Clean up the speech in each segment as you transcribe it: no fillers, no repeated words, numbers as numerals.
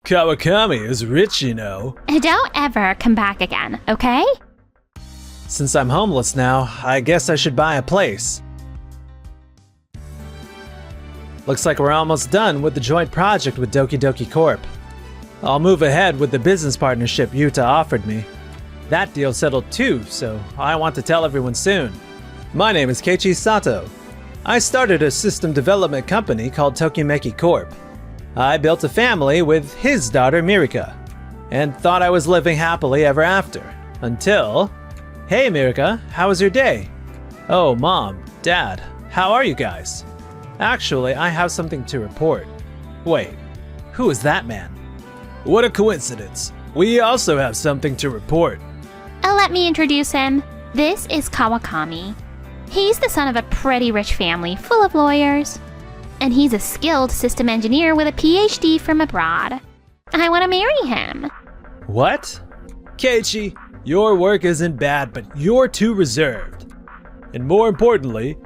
Kawakami is rich, you know. Don't ever come back again, okay? Since I'm homeless now, I guess I should buy a place. Looks like we're almost done with the joint project with Doki Doki Corp. I'll move ahead with the business partnership Yuta offered me. That deal settled too, so I want to tell everyone soon. My name is Keiichi Sato. I started a system development company called Tokimeki Corp. I built a family with his daughter Mirika, and thought I was living happily ever after, until... Hey Mirika, how was your day? Oh, Mom, Dad, how are you guys? Actually, I have something to report. Wait, who is that man? What a coincidence. We also have something to report. Let me introduce him. This is Kawakami. He's the son of a pretty rich family full of lawyers. And he's a skilled system engineer with a PhD from abroad. I want to marry him. What? Keiichi, your work isn't bad, but you're too reserved. And more importantly,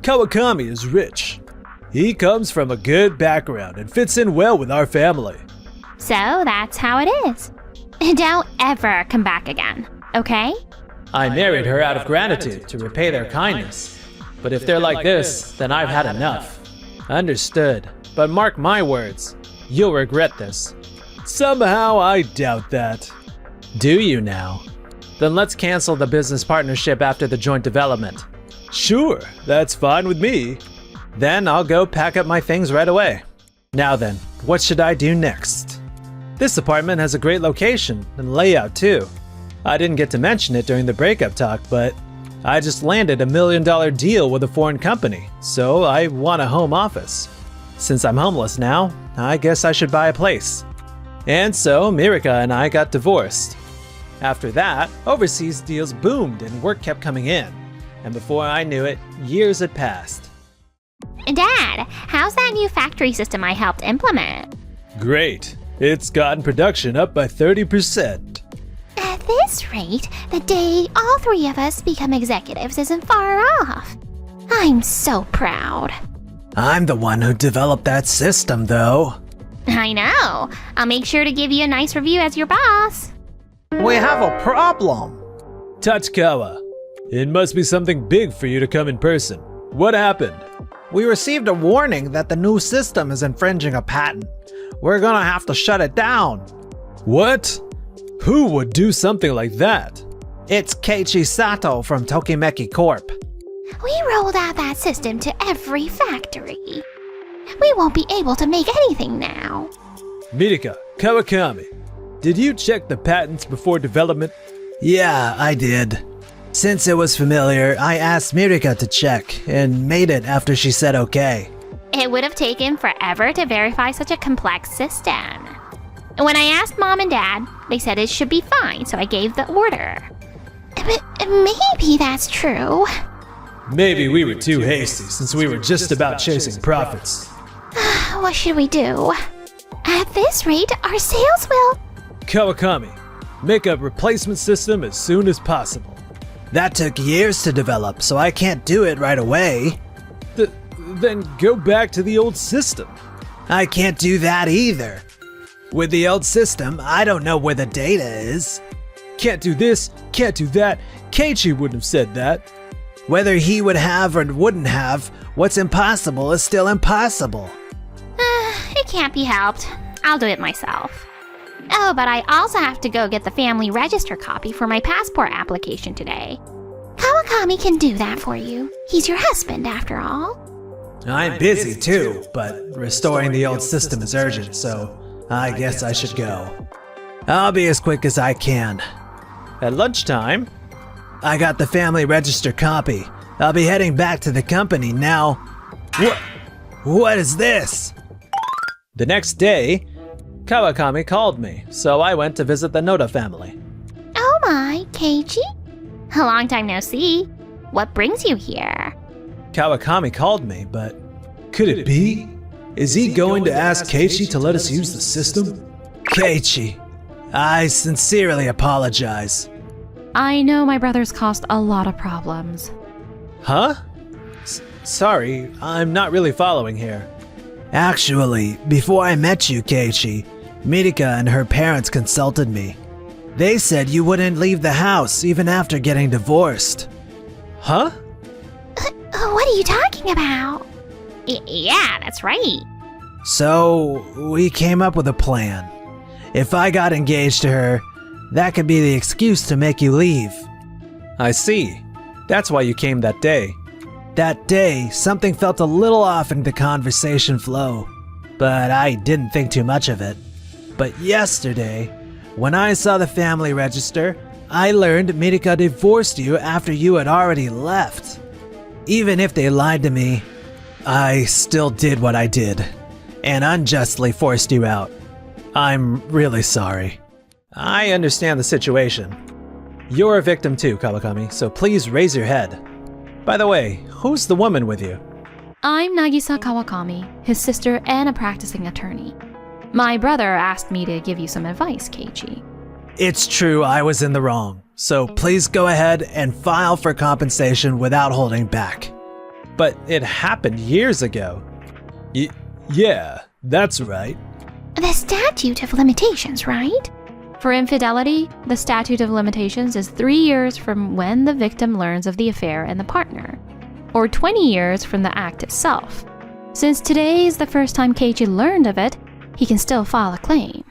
Kawakami is rich. He comes from a good background and fits in well with our family. So that's how it is. Don't ever come back again, okay? I married her out of gratitude to repay their kindness. But if they're like this, then I've had enough. Understood. But mark my words, you'll regret this. Somehow I doubt that. Do you now? Then let's cancel the business partnership after the joint development. Sure, that's fine with me. Then I'll go pack up my things right away. Now then, what should I do next? This apartment has a great location and layout too. I didn't get to mention it during the breakup talk, but I just landed $1 million deal with a foreign company, so I want a home office. Since I'm homeless now, I guess I should buy a place. And so Mirika and I got divorced. After that, overseas deals boomed and work kept coming in. And before I knew it, years had passed. Dad, how's that new factory system I helped implement? Great. It's gotten production up by 30%. At this rate, the day all three of us become executives isn't far off. I'm so proud. I'm the one who developed that system, though. I know. I'll make sure to give you a nice review as your boss. We have a problem. Tachikawa, it must be something big for you to come in person. What happened? We received a warning that the new system is infringing a patent. We're gonna have to shut it down. What? Who would do something like that? It's Keiichi Sato from Tokimeki Corp. We rolled out that system to every factory. We won't be able to make anything now. Mirika, Kawakami, did you check the patents before development? Yeah, I did. Since it was familiar, I asked Mirika to check and made it after she said okay. It would have taken forever to verify such a complex system. When I asked Mom and Dad, they said it should be fine, so I gave the order. But maybe that's true. Maybe we were too hasty since we were just about chasing profits. What should we do? At this rate, our sales will... Kawakami, make a replacement system as soon as possible. That took years to develop, so I can't do it right away. Then go back to the old system. I can't do that either. With the old system, I don't know where the data is. Can't do this, can't do that. Keiichi wouldn't have said that. Whether he would have or wouldn't have, what's impossible is still impossible. It can't be helped. I'll do it myself. Oh, but I also have to go get the family register copy for my passport application today. Kawakami can do that for you. He's your husband, after all. I'm busy too, but restoring the old system is urgent, so I guess I should go. I'll be as quick as I can. At lunchtime, I got the family register copy. I'll be heading back to the company now. What is this? The next day, Kawakami called me, so I went to visit the Noda family. Oh my, Keiichi? A long time no see. What brings you here? Kawakami called me, but could it be? Is he going to ask Keiichi to let us use the system? Keiichi, I sincerely apologize. I know my brother's caused a lot of problems. Huh? Sorry, I'm not really following here. Actually, before I met you, Keiichi, Mirika and her parents consulted me. They said you wouldn't leave the house even after getting divorced. Huh? What are you talking about? Yeah, that's right. So, we came up with a plan. If I got engaged to her, that could be the excuse to make you leave. I see. That's why you came that day. That day, something felt a little off in the conversation flow, but I didn't think too much of it. But yesterday, when I saw the family register, I learned Mirika divorced you after you had already left. Even if they lied to me, I still did what I did, and unjustly forced you out. I'm really sorry. I understand the situation. You're a victim too, Kawakami, so please raise your head. By the way, who's the woman with you? I'm Nagisa Kawakami, his sister and a practicing attorney. My brother asked me to give you some advice, Keiichi. It's true I was in the wrong, so please go ahead and file for compensation without holding back. But it happened years ago. Yeah, that's right. The statute of limitations, right? For infidelity, the statute of limitations is 3 years from when the victim learns of the affair and the partner, or 20 years from the act itself. Since today is the first time Keiichi learned of it, he can still file a claim.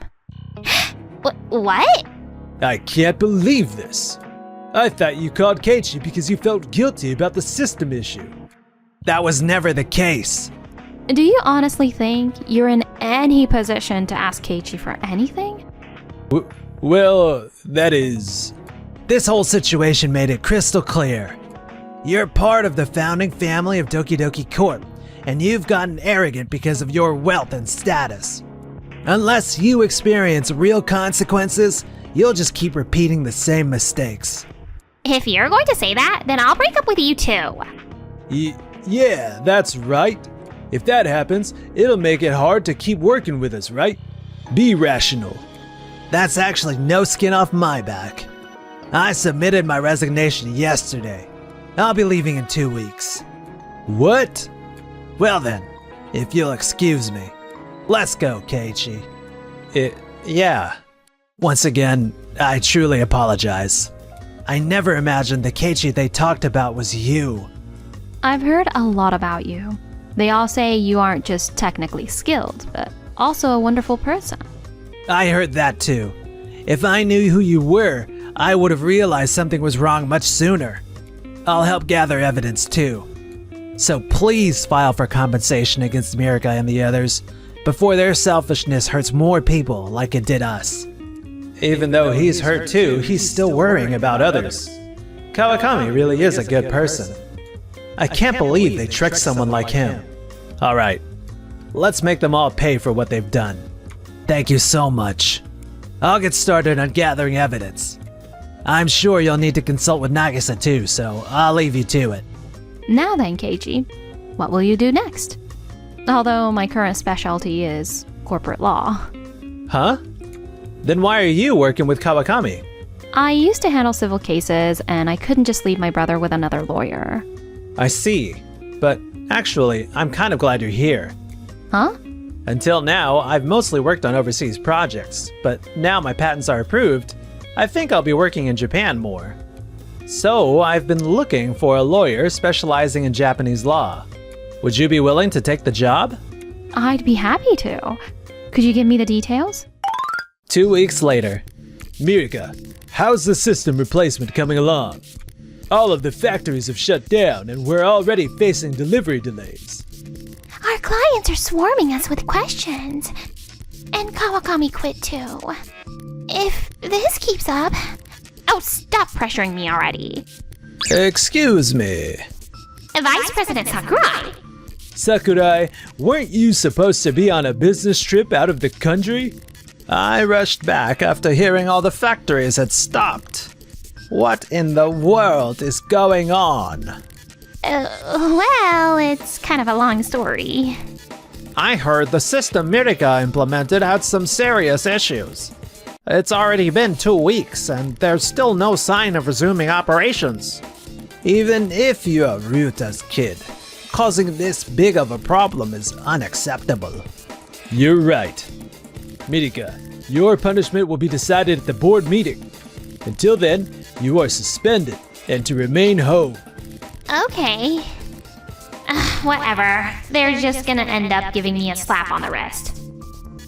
What? I can't believe this. I thought you called Keiichi because you felt guilty about the system issue. That was never the case. Do you honestly think you're in any position to ask Keiichi for anything? Well, that is... This whole situation made it crystal clear. You're part of the founding family of Doki Doki Corp, and you've gotten arrogant because of your wealth and status. Unless you experience real consequences, you'll just keep repeating the same mistakes. If you're going to say that, then I'll break up with you too. Yeah, that's right. If that happens, it'll make it hard to keep working with us, right? Be rational. That's actually no skin off my back. I submitted my resignation yesterday. I'll be leaving in 2 weeks. What? Well then, if you'll excuse me. Let's go, Keiichi. Yeah. Once again, I truly apologize. I never imagined the Keiichi they talked about was you. I've heard a lot about you. They all say you aren't just technically skilled, but also a wonderful person. I heard that too. If I knew who you were, I would have realized something was wrong much sooner. I'll help gather evidence too. So please file for compensation against Mirika and the others before their selfishness hurts more people like it did us. Even though he's hurt too, he's still worrying about others. Kawakami really is a good person. I can't believe they tricked someone like him. Alright, let's make them all pay for what they've done. Thank you so much. I'll get started on gathering evidence. I'm sure you'll need to consult with Nagisa too, so I'll leave you to it. Now then, Keiichi, what will you do next? Although my current specialty is corporate law. Huh? Then why are you working with Kawakami? I used to handle civil cases, and I couldn't just leave my brother with another lawyer. I see. But actually, I'm kind of glad you're here. Huh? Until now, I've mostly worked on overseas projects, but now my patents are approved, I think I'll be working in Japan more. So, I've been looking for a lawyer specializing in Japanese law. Would you be willing to take the job? I'd be happy to. Could you give me the details? 2 weeks later. Mirika, how's the system replacement coming along? All of the factories have shut down and we're already facing delivery delays. Our clients are swarming us with questions. And Kawakami quit too. If this keeps up... Oh, stop pressuring me already. Excuse me. Vice President Sakurai. Sakurai, weren't you supposed to be on a business trip out of the country? I rushed back after hearing all the factories had stopped. What in the world is going on? Well, it's kind of a long story. I heard the system Mirika implemented had some serious issues. It's already been 2 weeks and there's still no sign of resuming operations. Even if you're Ryuta's kid, causing this big of a problem is unacceptable. You're right. Mirika, Your punishment will be decided at the board meeting. Until then, you are suspended and to remain home. Okay. Whatever. They're just gonna end up giving me a slap on the wrist.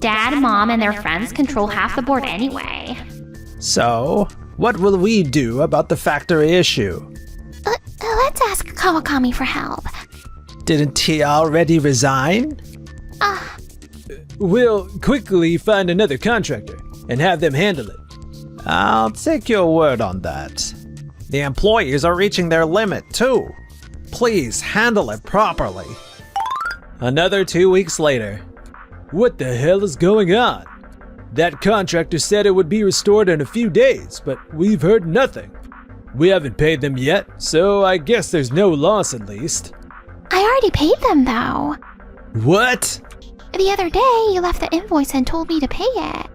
Dad, Mom, and their friends control half the board anyway. So, what will we do about the factory issue? Let's ask Kawakami for help. Didn't he already resign? We'll quickly find another contractor and have them handle it. I'll take your word on that. The employees are reaching their limit too. Please handle it properly. Another 2 weeks later. What the hell is going on? That contractor said it would be restored in a few days, but we've heard nothing. We haven't paid them yet, so I guess there's no loss at least. I already paid them, though. What? The other day, you left the invoice and told me to pay it.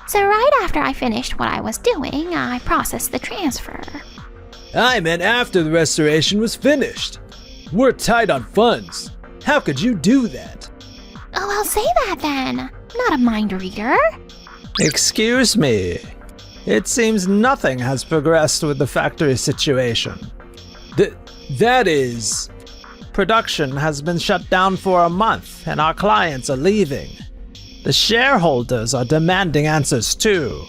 So right after I finished what I was doing, I processed the transfer. I meant after the restoration was finished. We're tight on funds. How could you do that? Oh, I'll say that then. I'm not a mind reader. Excuse me. It seems nothing has progressed with the factory situation. That is... Production has been shut down for a month and our clients are leaving. The shareholders are demanding answers too.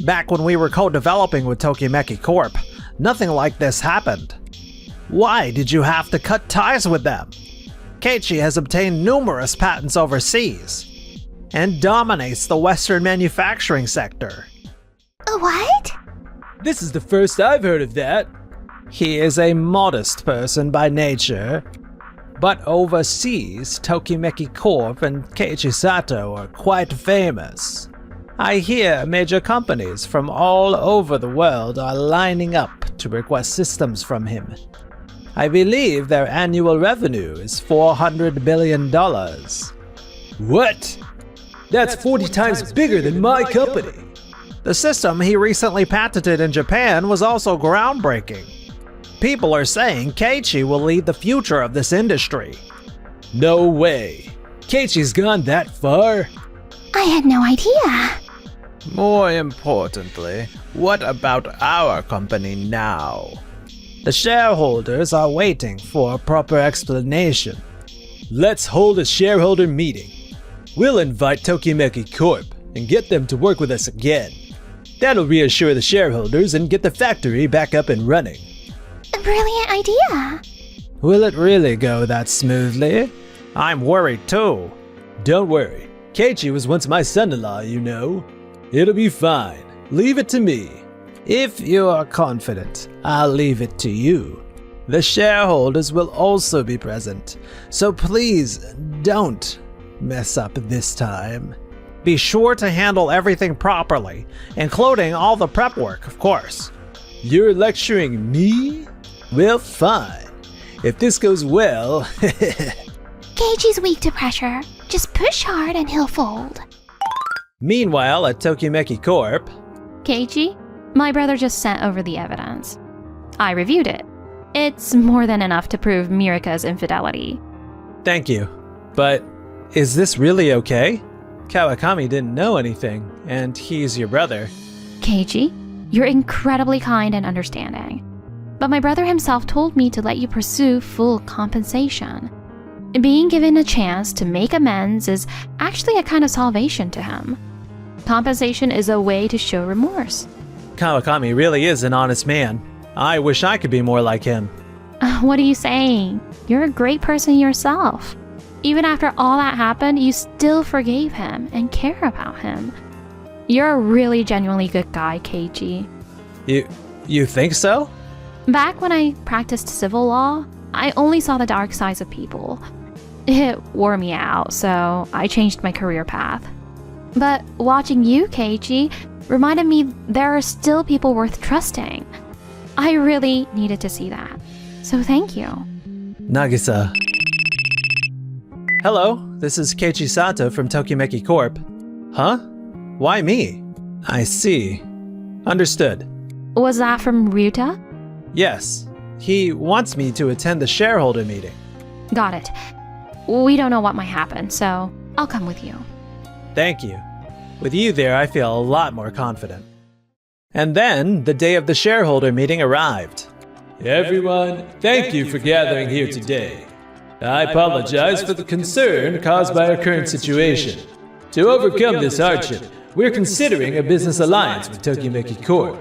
Back when we were co-developing with Tokimeki Corp, nothing like this happened. Why did you have to cut ties with them? Keiichi has obtained numerous patents overseas and dominates the Western manufacturing sector. What? This is the first I've heard of that. He is a modest person by nature, but overseas, Tokimeki Corp and Keiichi Sato are quite famous. I hear major companies from all over the world are lining up to request systems from him. I believe their annual revenue is $400 billion. What? That's 40 times bigger than my company. The system he recently patented in Japan was also groundbreaking. People are saying Keiichi will lead the future of this industry. No way. Keiichi's gone that far? I had no idea. More importantly, what about our company now? The shareholders are waiting for a proper explanation. Let's hold a shareholder meeting. We'll invite Tokimeki Corp and get them to work with us again. That'll reassure the shareholders and get the factory back up and running. A brilliant idea. Will it really go that smoothly? I'm worried too. Don't worry. Keiichi was once my son-in-law, you know. It'll be fine. Leave it to me. If you are confident, I'll leave it to you. The shareholders will also be present, so please don't mess up this time. Be sure to handle everything properly, including all the prep work, of course. You're lecturing me? Well, fine. If this goes well... Keiichi's weak to pressure. Just push hard and he'll fold. Meanwhile, at Tokimeki Corp... Keiichi, my brother just sent over the evidence. I reviewed it. It's more than enough to prove Mirika's infidelity. Thank you. But is this really okay? Kawakami didn't know anything, and he's your brother. Keiichi, you're incredibly kind and understanding. But my brother himself told me to let you pursue full compensation. Being given a chance to make amends is actually a kind of salvation to him. Compensation is a way to show remorse. Kawakami really is an honest man. I wish I could be more like him. What are you saying? You're a great person yourself. Even after all that happened, you still forgave him and care about him. You're a really genuinely good guy, Keiichi. You think so? Back when I practiced civil law, I only saw the dark sides of people. It wore me out, so I changed my career path. But watching you, Keiichi, reminded me there are still people worth trusting. I really needed to see that. So thank you. Nagisa. Hello, this is Keiichi Sato from Tokimeki Corp. Huh? Why me? I see. Understood. Was that from Ryuta? Yes. He wants me to attend the shareholder meeting. Got it. We don't know what might happen, so I'll come with you. Thank you. With you there, I feel a lot more confident. And then, the day of the shareholder meeting arrived. Everyone, thank you for gathering here today. I apologize for the concern caused by our current situation. To overcome this hardship, we're considering a business alliance with Tokimeki Corp.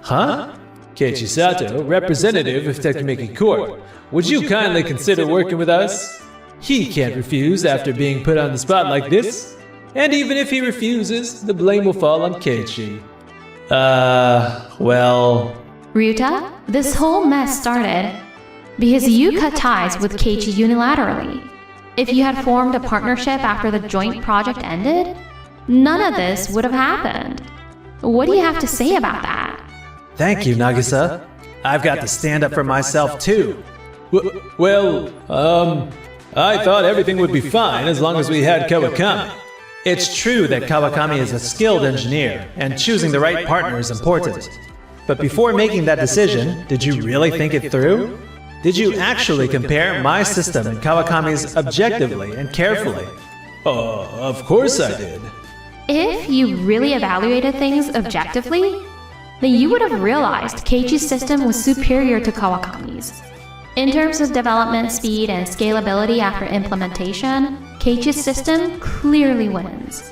Huh? Keiichi Sato, representative of Tokimeki Corp. Would you kindly consider working with us? He can't refuse after being put on the spot like this. And even if he refuses, the blame will fall on Keiichi. Well... Ryuta, this whole mess started because you cut ties with Keiichi unilaterally. If you had formed a partnership after the joint project ended, none of this would have happened. What do you have to say about that? Thank you, Nagisa. I've got to stand up for myself too. I thought everything would be fine as long as we had Kawakami. It's true that Kawakami is a skilled engineer, and choosing the right partner is important. But before making that decision, did you really think it through? Did you actually compare my system and Kawakami's objectively and carefully? Of course I did. If you really evaluated things objectively, then you would have realized Keiichi's system was superior to Kawakami's. In terms of development speed and scalability after implementation, Keiichi's system clearly wins.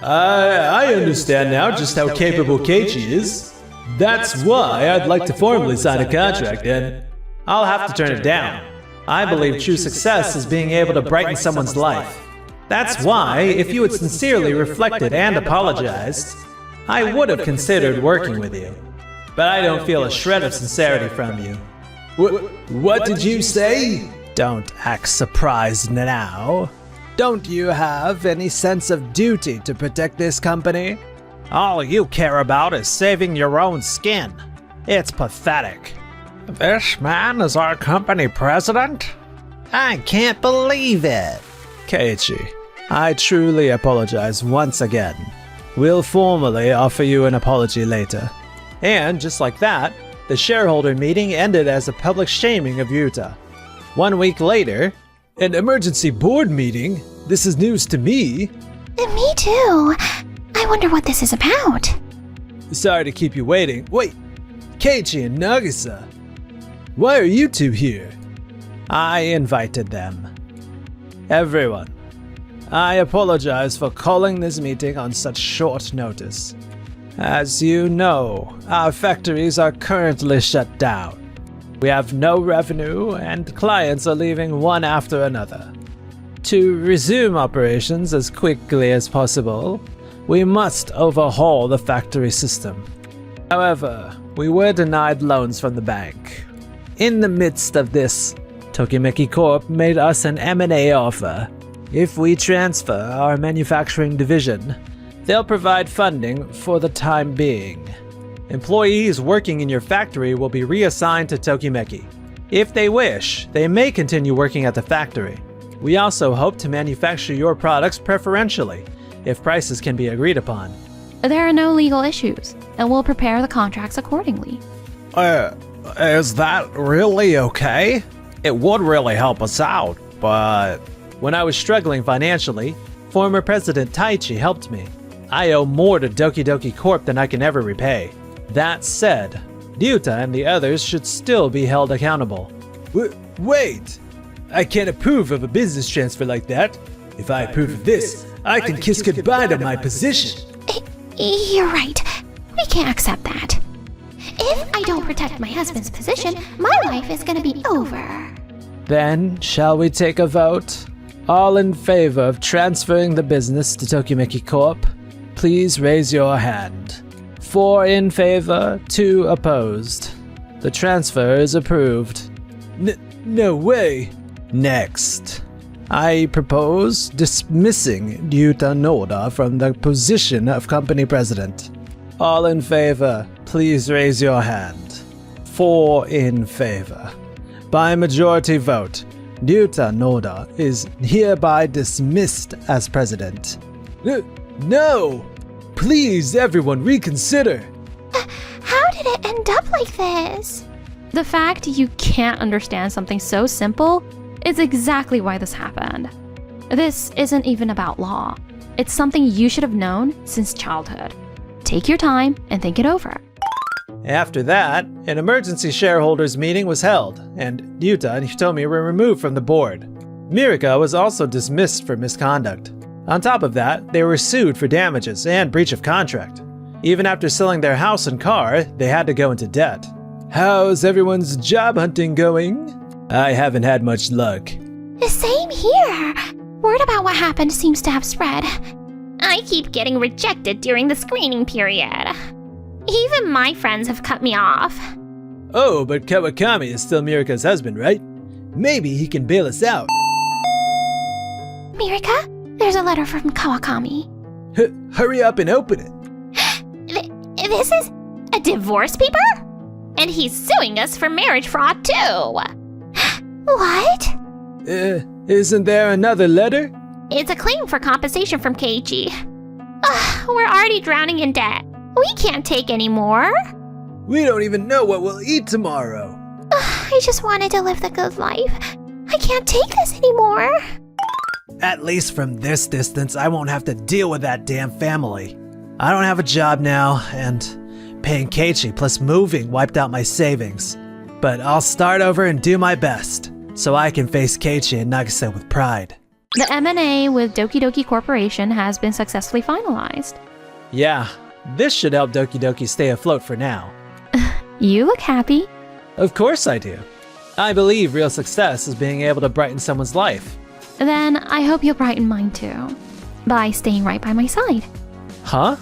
I understand now just how capable Keiichi is. That's why I'd like to formally sign a contract, and I'll have to turn it down. I believe true success is being able to brighten someone's life. That's why, if you had sincerely reflected and apologized, I would have considered working with you. But I don't feel a shred of sincerity from you. What did you say? Don't act surprised now. Don't you have any sense of duty to protect this company? All you care about is saving your own skin. It's pathetic. This man is our company president? I can't believe it. Keiichi, I truly apologize once again. We'll formally offer you an apology later. And just like that, the shareholder meeting ended as a public shaming of Yuta. 1 week later, an emergency board meeting? This is news to me. Me too. I wonder what this is about. Sorry to keep you waiting. Wait, Keiichi and Nagisa. Why are you two here? I invited them. Everyone, I apologize for calling this meeting on such short notice. As you know, our factories are currently shut down. We have no revenue, and clients are leaving one after another. To resume operations as quickly as possible, we must overhaul the factory system. However, we were denied loans from the bank. In the midst of this, Tokimeki Corp made us an M&A offer. If we transfer our manufacturing division, they'll provide funding for the time being. Employees working in your factory will be reassigned to Tokimeki. If they wish, they may continue working at the factory. We also hope to manufacture your products preferentially, if prices can be agreed upon. There are no legal issues, and we'll prepare the contracts accordingly. Is that really okay? It would really help us out, but... When I was struggling financially, former President Taichi helped me. I owe more to Doki Doki Corp than I can ever repay. That said, Ryuta and the others should still be held accountable. Wait! I can't approve of a business transfer like that. If I approve of this, I can kiss goodbye to my position. You're right. We can't accept that. If I don't protect my husband's position, my life is gonna be over. Then, shall we take a vote? All in favor of transferring the business to Tokimeki Corp, please raise your hand. 4 in favor, 2 opposed. The transfer is approved. No way! Next, I propose dismissing Ryuta Noda from the position of company president. All in favor, please raise your hand. 4 in favor. By majority vote, Ryuta Noda is hereby dismissed as president. No! Please, everyone, reconsider! How did it end up like this? The fact you can't understand something so simple is exactly why this happened. This isn't even about law. It's something you should have known since childhood. Take your time and think it over. After that, an emergency shareholders meeting was held, and Yuta and Hitomi were removed from the board. Mirika was also dismissed for misconduct. On top of that, they were sued for damages and breach of contract. Even after selling their house and car, they had to go into debt. How's everyone's job hunting going? I haven't had much luck. Same here. Word about what happened seems to have spread. I keep getting rejected during the screening period. Even my friends have cut me off. Oh, but Kawakami is still Mirika's husband, right? Maybe he can bail us out. Mirika, there's a letter from Kawakami. Hurry up and open it. This is a divorce paper? And he's suing us for marriage fraud too. What? Isn't there another letter? It's a claim for compensation from Keiichi. We're already drowning in debt. We can't take any more. We don't even know what we'll eat tomorrow. I just wanted to live the good life. I can't take this anymore. At least from this distance, I won't have to deal with that damn family. I don't have a job now, and paying Keiichi plus moving wiped out my savings. But I'll start over and do my best, so I can face Keiichi and Nagase with pride. The M&A with Doki Doki Corporation has been successfully finalized. Yeah, this should help Doki Doki stay afloat for now. You look happy. Of course I do. I believe real success is being able to brighten someone's life. Then I hope you'll brighten mine too, by staying right by my side. Huh?